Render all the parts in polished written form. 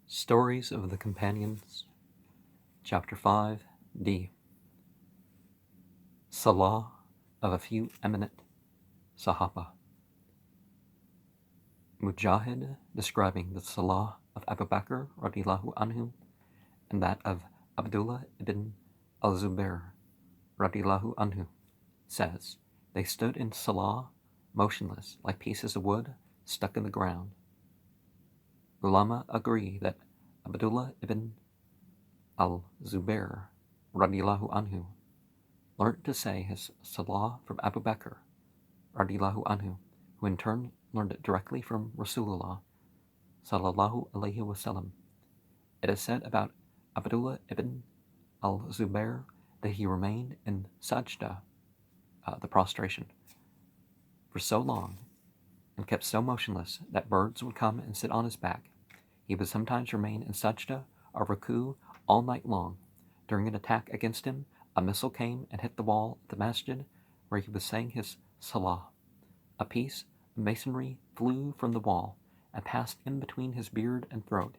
Stories of the Companions, Chapter 5d. Salah of a few eminent Sahabah. Mujahid, describing the Salah of Abu Bakr radiyallahu anhu and that of Abdullah ibn al-Zubair radiyallahu anhu, says, they stood in Salah motionless like pieces of wood stuck in the ground. Ulama agree that Abdullah ibn al-Zubair radiyallahu anhu learnt to say his Salah from Abu Bakr radiyallahu anhu, who in turn learned it directly from Rasulullah sallallahu alaihi wasallam. It is said about Abdullah ibn al-Zubair that he remained in sajda, the prostration, for so long and kept so motionless that birds would come and sit on his back. He would sometimes remain in sajda or ruku all night long. During an attack against him, a missile came and hit the wall of the masjid where he was saying his salah. A piece of masonry flew from the wall and passed in between his beard and throat.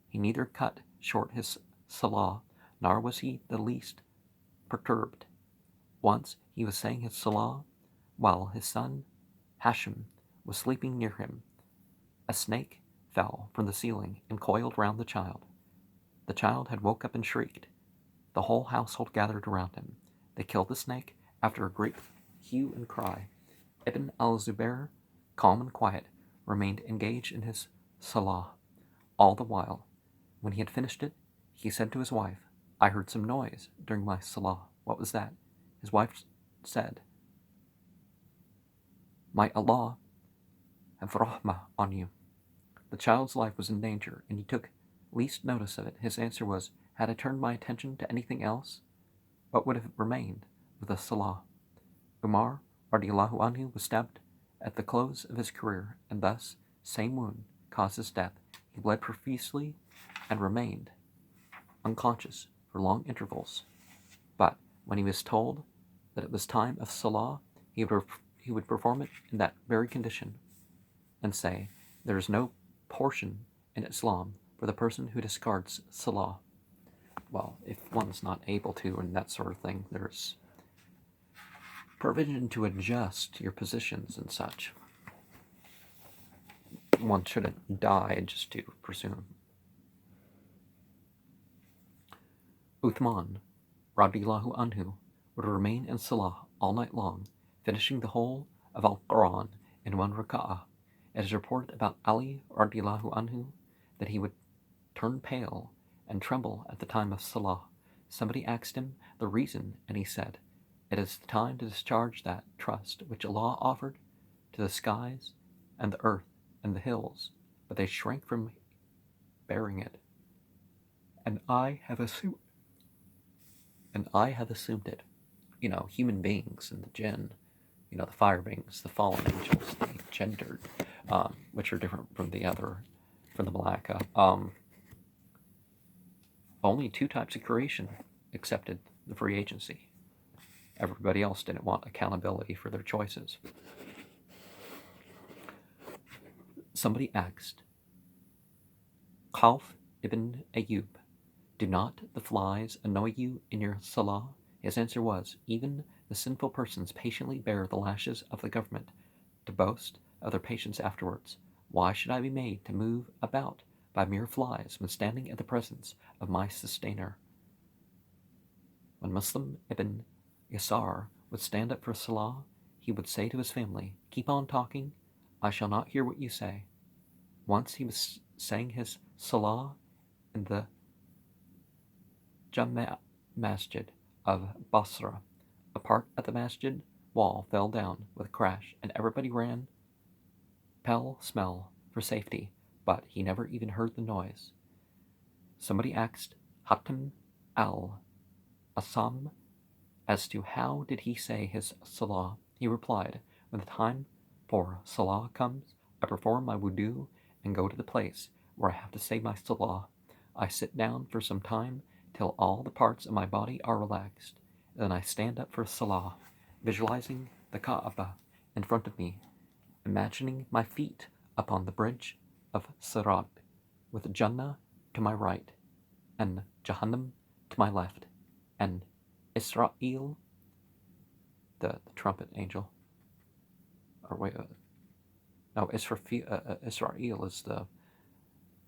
He neither cut short his salah, nor was he the least perturbed. Once he was saying his salah while his son Hashim was sleeping near him. A snake fell from the ceiling and coiled round the child. The child had woke up and shrieked. The whole household gathered around him. They killed the snake after a great hue and cry. Ibn al-Zubair, calm and quiet, remained engaged in his salah. All the while, when he had finished it, he said to his wife, I heard some noise during my salah. What was that? His wife said, May Allah have rahmah on you. The child's life was in danger, and he took least notice of it. His answer was, had I turned my attention to anything else, what would have remained of the salah? Umar radiyallahu anhu was stabbed at the close of his career, and thus, same wound caused his death. He bled profusely and remained unconscious for long intervals. But when he was told that it was time of salah, he would perform it in that very condition and say, there is no portion in Islam for the person who discards salah. Well, if one's not able to and that sort of thing, there's provision to adjust your positions and such. One shouldn't die just to presume. Uthman radiyallahu anhu would remain in salah all night long, finishing the whole of Al-Quran in one raka'ah. It is reported about Ali radiyallahu anhu that he would turn pale and tremble at the time of salah. Somebody asked him the reason, and he said, it is the time to discharge that trust which Allah offered to the skies and the earth and the hills, but they shrank from bearing it. And I have assumed it. Human beings and the jinn, the fire beings, the fallen angels, the gendered, which are different from the Malaka. Only two types of creation accepted the free agency. Everybody else didn't want accountability for their choices. Somebody asked, Khalf ibn Ayyub, do not the flies annoy you in your salah? His answer was, even the sinful persons patiently bear the lashes of the government to boast of their patience afterwards. Why should I be made to move about by mere flies when standing in the presence of my sustainer? When Muslim ibn Yasar would stand up for salah, he would say to his family, keep on talking, I shall not hear what you say. Once he was saying his salah in the Jami' Masjid of Basra. A part of the masjid wall fell down with a crash, and everybody ran pell-smell for safety, but he never even heard the noise. Somebody asked Hatim al-Asam as to how did he say his salah. He replied, when the time for salah comes, I perform my wudu and go to the place where I have to say my salah. I sit down for some time till all the parts of my body are relaxed. Then I stand up for salah, visualizing the Kaaba in front of me, imagining my feet upon the bridge of Sirat, with Jannah to my right, and Jahannam to my left, and Israel, the trumpet angel, or wait, no, Israel is the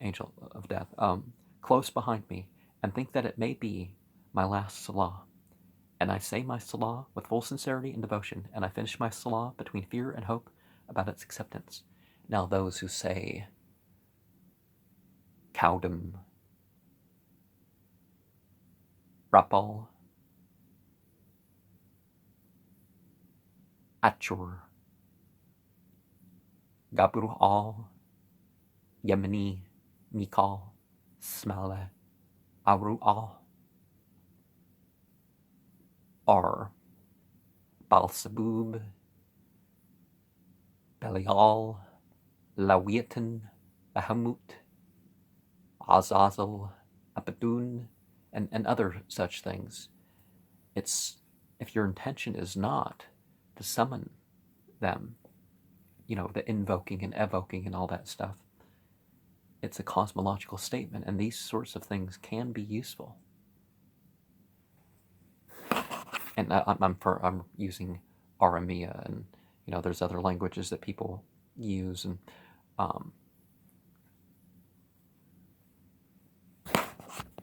angel of death, close behind me, and think that it may be my last Salah. And I say my Salah with full sincerity and devotion, and I finish my Salah between fear and hope about its acceptance. Now those who say Kaudam, Rapal, Achur, Gabru Al, Yemeni, Mikal, Smale, Aru Al, Ar, Balsabub, Belial, Lawiatan, Bahamut, Azazel, Abadun, and other such things. It's, if your intention is not to summon them, the invoking and evoking and all that stuff, it's a cosmological statement, and these sorts of things can be useful. And I'm using Aramea, and there's other languages that people use, and